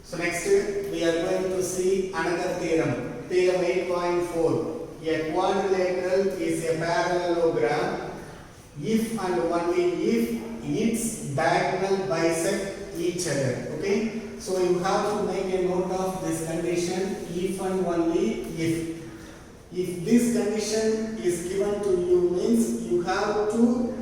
So next we are going to see another theorem, theorem 8.4. A quadrilateral is a parallelogram if and only if its diagonal bisect each other. Okay, so you have to make a note of this condition, if and only if. If this condition is given to you means you have to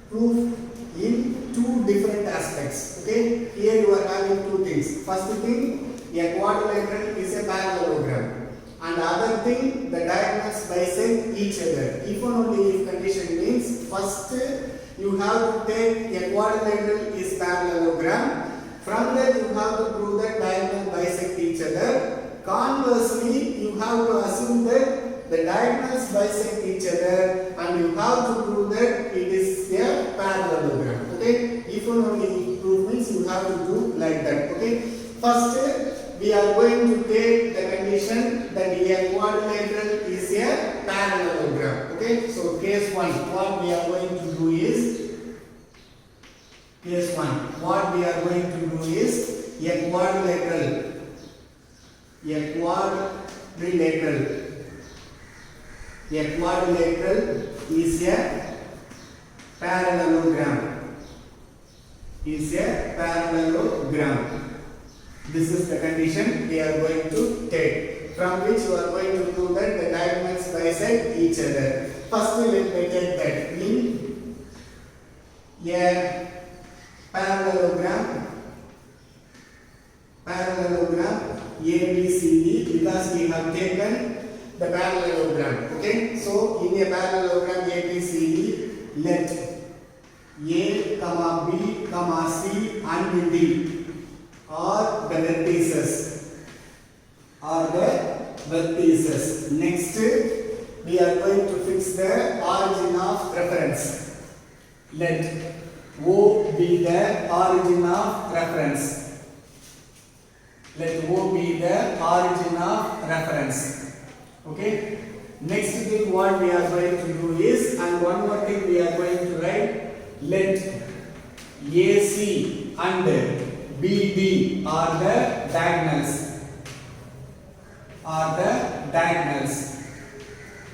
prove in two different aspects. Okay, here you are having two things. First thing, a quadrilateral is a parallelogram, and other thing, the diagonals bisect each other. If and only if condition means first you have to take a quadrilateral is parallelogram. From that you have to prove that diagonal bisect each other. Conversely, you have to assume that the diagonals bisect each other, and you have to prove that it is a parallelogram. Okay, if and only if proof means you have to do like that. Okay, first we are going to take the condition that a quadrilateral is a parallelogram. Okay, so case 1, what we are going to do is a quadrilateral. A quadrilateral is a parallelogram. This is the condition we are going to take, from which you are going to prove that the diagonals bisect each other. First, let me take that in a parallelogram ABCD, because we have taken the parallelogram. Okay, so in a parallelogram ABCD, let A, B, C and D are the vertices. Next, we are going to fix the origin of reference. Let O be the origin of reference. Okay. Next thing what we are going to do is, and one more thing we are going to write, let AC and BD are the diagonals.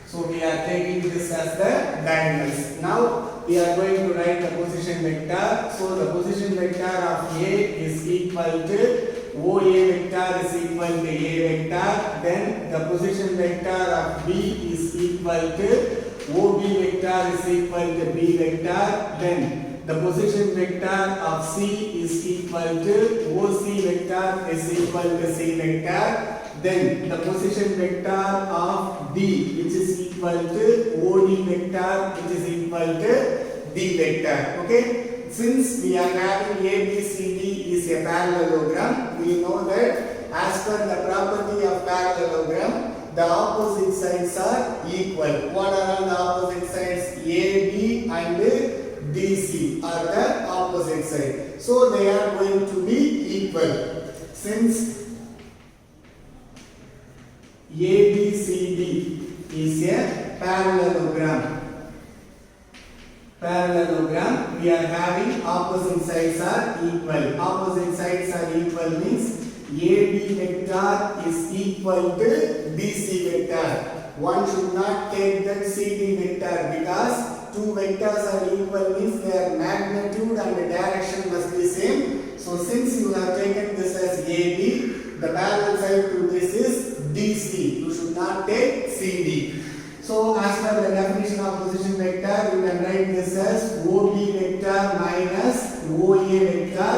So we are taking this as the diagonals. Now we are going to write the position vector. So the position vector of A is equal to OA vector is equal to A vector. Then the position vector of B is equal to OB vector is equal to B vector. Then the position vector of C is equal to OC vector is equal to C vector. Then the position vector of D, which is equal to OD vector, which is equal to D vector. Okay, since we are having ABCD is a parallelogram, we know that as per the property of parallelogram, the opposite sides are equal. What are the opposite sides? AB and DC are the opposite side. So they are going to be equal. Since ABCD is a parallelogram, we are having opposite sides are equal. Opposite sides are equal means AB vector is equal to DC vector. One should not take that CD vector, because two vectors are equal means their magnitude and the direction must be same. So since you have taken this as AB, the parallel side to this is DC. You should not take CD. So as per the definition of position vector, you can write this as OB vector minus OA vector,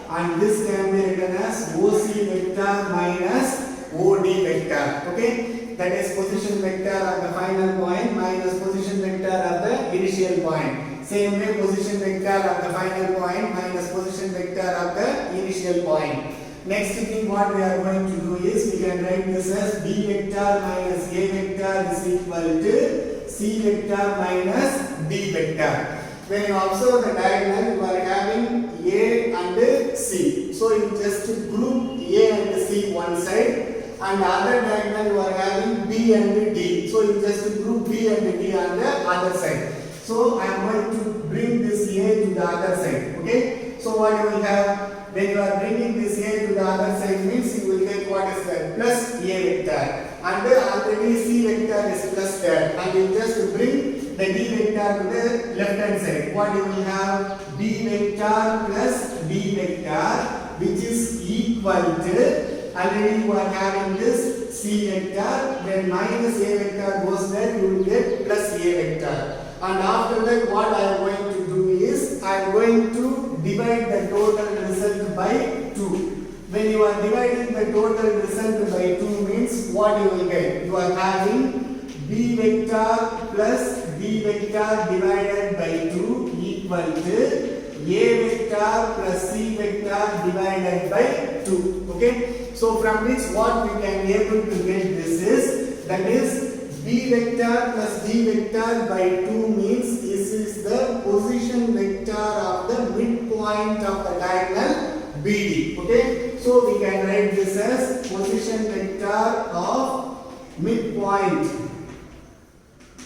and this can be written as OC vector minus OD vector. Okay, that is position vector at the final point minus position vector at the initial point. Same way, position vector at the final point minus position vector at the initial point. Next thing what we are going to do is, we can write this as B vector minus A vector is equal to C vector minus D vector. When you observe the diagonal, you are having A and C. So you just group A and C one side, and the other diagonal you are having B and D. So you just group B and D on the other side. So I am going to bring this A to the other side. Okay. So what you will have? when you are bringing this a to the other side means you will get what is that? Plus a vector. And already c vector is plus there. And you just bring the d vector to the left hand side. What you will have? b vector plus d vector, which is equal to, already you are having this c vector, then minus a vector goes there, you will get plus a vector. And after that, what I am going to do is, I am going to divide the total result by 2. When you are dividing the total result by 2 means, what you will get? You are having b vector plus d vector divided by 2 equal to a vector plus c vector divided by 2. Okay? So from which what we can be able to get this is, that is b vector plus d vector by 2 means this is the position vector of the midpoint of the diagonal BD. Okay? So we can write this as position vector of midpoint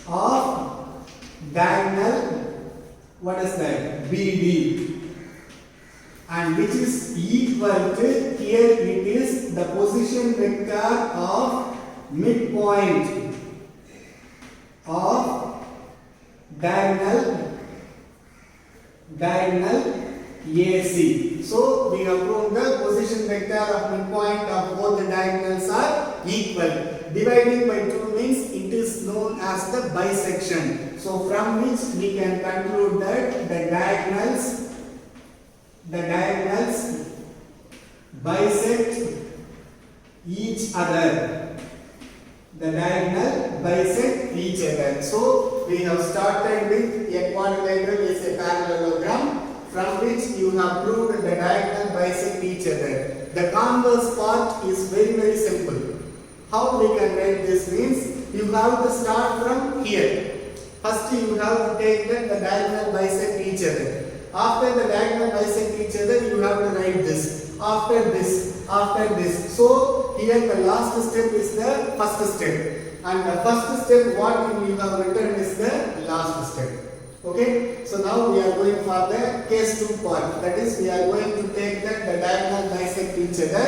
of diagonal, what is that? BD, and which is equal to, here it is the position vector of midpoint of diagonal AC. So we have proved the position vector of midpoint of both the diagonals are equal. Dividing by 2 means it is known as the bisection. So from which we can conclude that the diagonals bisect each other. The diagonal bisect each other. So we have started with a quadrilateral is a parallelogram, from which you have proved the diagonal bisect each other. The converse part is very simple. How we can write this means, you have to start from here. First you have to take that the diagonal bisect each other. After the diagonal bisect each other, you have to write this. After this. So here the last step is the first step. And the first step what you have written is the last step. Okay? So now we are going for the case 2 part. That is, we are going to take that the diagonal bisect each other.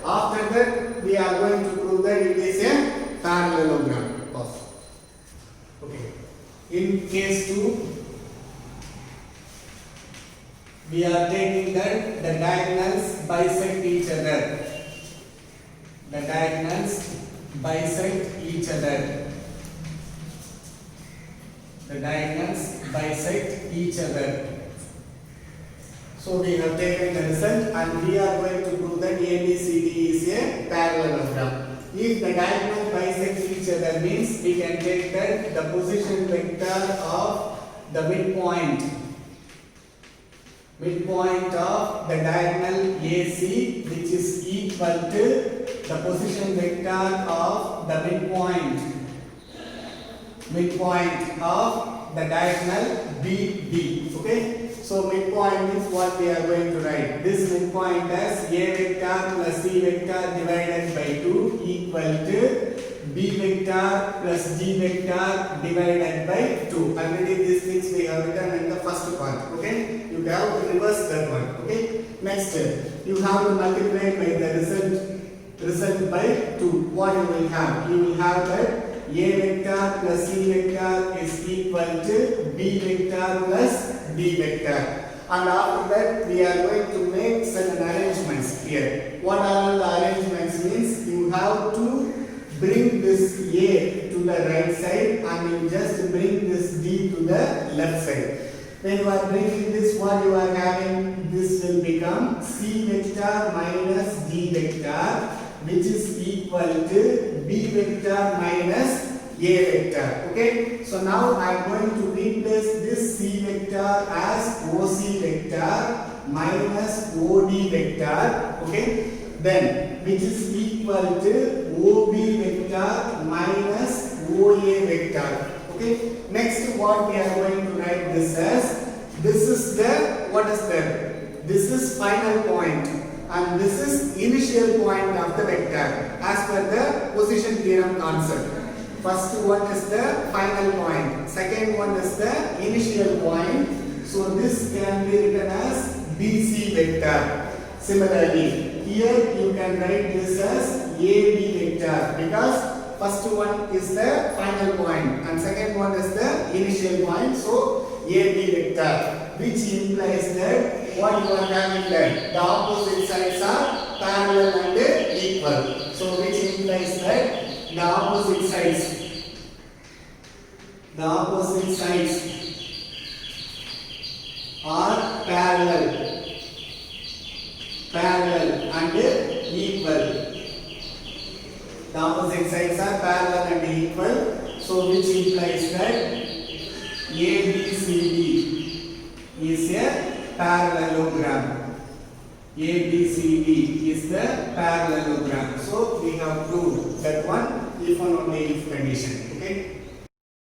After that, we are going to prove that it is a parallelogram. Pause. Okay. In case 2, we are taking that the diagonals bisect each other. The diagonals bisect each other. The diagonals bisect each other. So we have taken the result and we are going to prove that ABCD is a parallelogram. If the diagonals bisect each other means we can take that the position vector of the midpoint of the diagonal AC, which is equal to the position vector of the midpoint of the diagonal BD. Okay? So midpoint means what we are going to write. This midpoint as A vector plus C vector divided by 2 equal to B vector plus D vector divided by 2. Already these things we have written in the first part. Okay? You have to reverse that one. Okay? Next, you have to multiply by the result by 2. What you will have? You will have that A vector plus C vector is equal to B vector plus D vector. And after that, we are going to make certain arrangements here. What are the arrangements means? You have to bring this A to the right side and you just bring this D to the left side. When you are bringing this, what you are having, this will become C vector minus D vector, which is equal to B vector minus A vector. Okay? So now I am going to replace this C vector as OC vector minus OD vector. Okay? Then which is equal to OB vector minus OA vector. Okay? Next, what we are going to write this as, this is the, what is that? This is final point and this is initial point of the vector as per the position theorem concept. First one is the final point, second one is the initial point. So this can be written as BC vector. Similarly, here you can write this as AB vector because first one is the final point and second one is the initial point. So AB vector, which implies that what you are having that the opposite sides are parallel and equal. So which implies that the opposite sides are parallel and equal. The opposite sides are parallel and equal. So which implies that ABCD is a parallelogram. ABCD is the parallelogram. So we have proved that one if and only if condition.